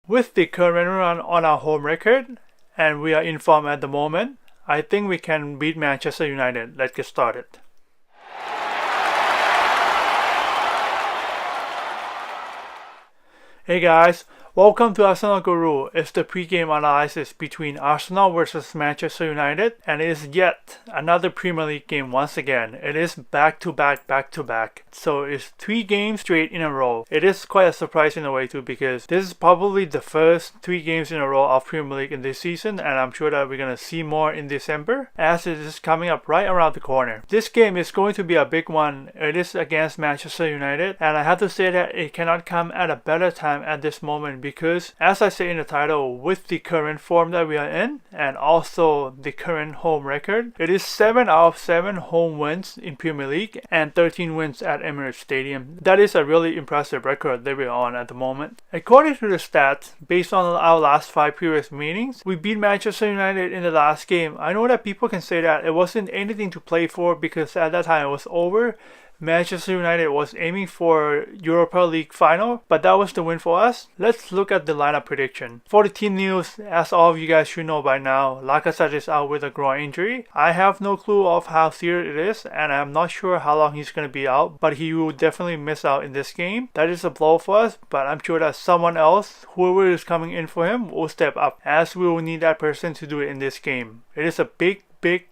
With the current run on our home record, and we are in form at the moment, I think we can beat Manchester United. Let's get started. Hey guys, welcome to Arsenal Guru. It's the pre-game analysis between Arsenal versus Manchester United, and it is yet another Premier League game once again. It is back to back. So it's 3 games straight in a row. It is quite a surprise in a way too, because this is probably the first 3 games in a row of Premier League in this season, and I'm sure that we're gonna see more in December as it is coming up right around the corner. This game is going to be a big one. It is against Manchester United, and I have to say that it cannot come at a better time at this moment, because as I say in the title, with the current form that we are in and also the current home record, it is 7 out of 7 home wins in Premier League and 13 wins at Emirates Stadium. That is a really impressive record that we're on at the moment. According to the stats, based on our last 5 previous meetings, we beat Manchester United in the last game. I know that people can say that it wasn't anything to play for because at that time it was over. Manchester United was aiming for Europa League final, but that was the win for us. Let's look at the lineup prediction. For the team news, as all of you guys should know by now, Lacazette is out with a groin injury. I have no clue of how serious it is, and I'm not sure how long he's going to be out, but he will definitely miss out in this game. That is a blow for us, but I'm sure that someone else, whoever is coming in for him, will step up, as we will need that person to do it in this game. It is a big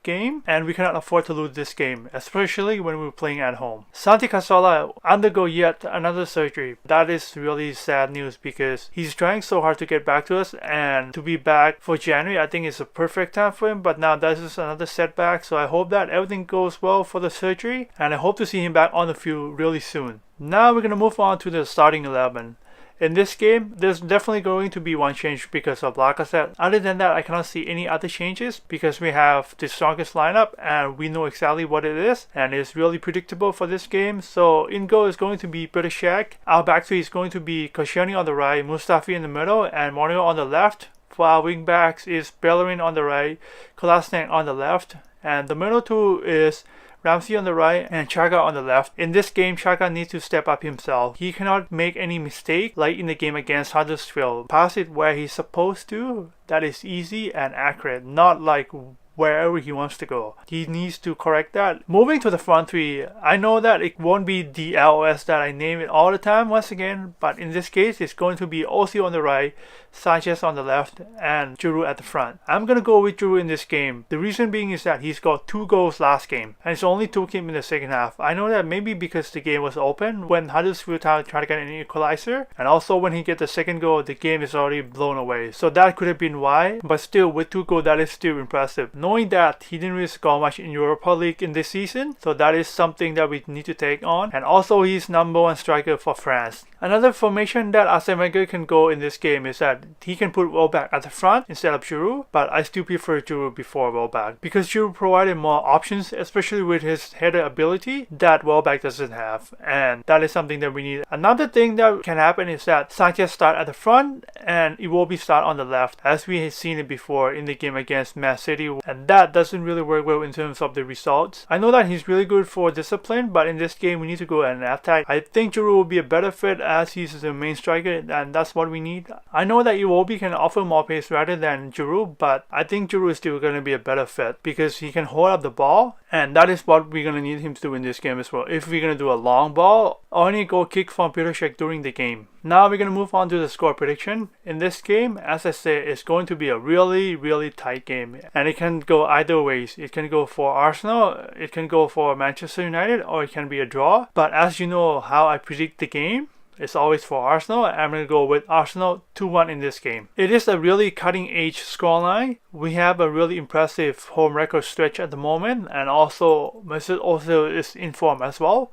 game, and we cannot afford to lose this game, especially when we're playing at home. Santi Cazorla undergo yet another surgery. That is really sad news because he's trying so hard to get back to us, and to be back for January I think is a perfect time for him, but now this is another setback. So I hope that everything goes well for the surgery, and I hope to see him back on the field really soon. Now we're going to move on to the starting 11. In this game, there's definitely going to be one change because of Lacazette. Other than that, I cannot see any other changes because we have the strongest lineup and we know exactly what it is, and it's really predictable for this game. So in goal is going to be Peter Cech. Our back three is going to be Koscielny on the right, Mustafi in the middle, and Mourinho on the left. For our wing backs is Bellerin on the right, Kolasinac on the left, and the middle two is Ramsey on the right and Xhaka on the left. In this game, Xhaka needs to step up himself. He cannot make any mistake like in the game against Huddersfield. Pass it where he's supposed to. That is easy and accurate, not like wherever he wants to go. He needs to correct that. Moving to the front three, I know that it won't be the LOS that I name it all the time once again, but in this case it's going to be Ozil on the right, Sanchez on the left, and Giroud at the front. I'm gonna go with Giroud in this game. The reason being is that he's got 2 goals last game, and it's only took him in the second half. I know that maybe because the game was open when Huddersfield tried to get an equalizer, and also when he gets the second goal, the game is already blown away. So that could have been why, but still with 2 goals, that is still impressive. Knowing that he didn't really score much in Europa League in this season, so that is something that we need to take on. And also he's number 1 striker for France. Another formation that Arsene Wenger can go in this game is that he can put Welbeck at the front instead of Giroud, but I still prefer Giroud before Welbeck because Giroud provided more options, especially with his header ability that Welbeck doesn't have, and that is something that we need. Another thing that can happen is that Sanchez start at the front and Iwobi start on the left, as we have seen it before in the game against Man City, and that doesn't really work well in terms of the results. I know that he's really good for discipline, but in this game we need to go and attack. I think Giroud will be a better fit as he's the main striker, and that's what we need. I know that Iwobi can offer more pace rather than Giroud, but I think Giroud is still going to be a better fit because he can hold up the ball, and that is what we're going to need him to do in this game as well. If we're going to do a long ball or any goal kick from Peter Cech during the game. Now we're going to move on to the score prediction. In this game, as I said, it's going to be a really tight game, and it can go either ways. It can go for Arsenal, it can go for Manchester United, or it can be a draw. But as you know how I predict the game, it's always for Arsenal. I'm going to go with Arsenal 2-1 in this game. It is a really cutting edge scoreline. We have a really impressive home record stretch at the moment, and also Mesut Ozil is in form as well.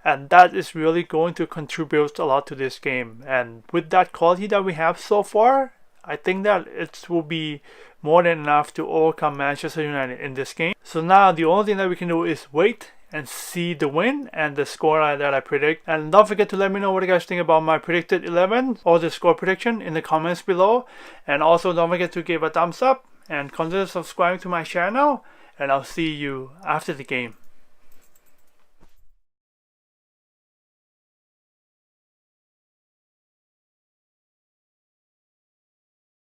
And that is really going to contribute a lot to this game. And with that quality that we have so far, I think that it will be more than enough to overcome Manchester United in this game. So now the only thing that we can do is wait and see the win and the score that I predict. And don't forget to let me know what you guys think about my predicted 11 or the score prediction in the comments below. And also don't forget to give a thumbs up and consider subscribing to my channel. And I'll see you after the game.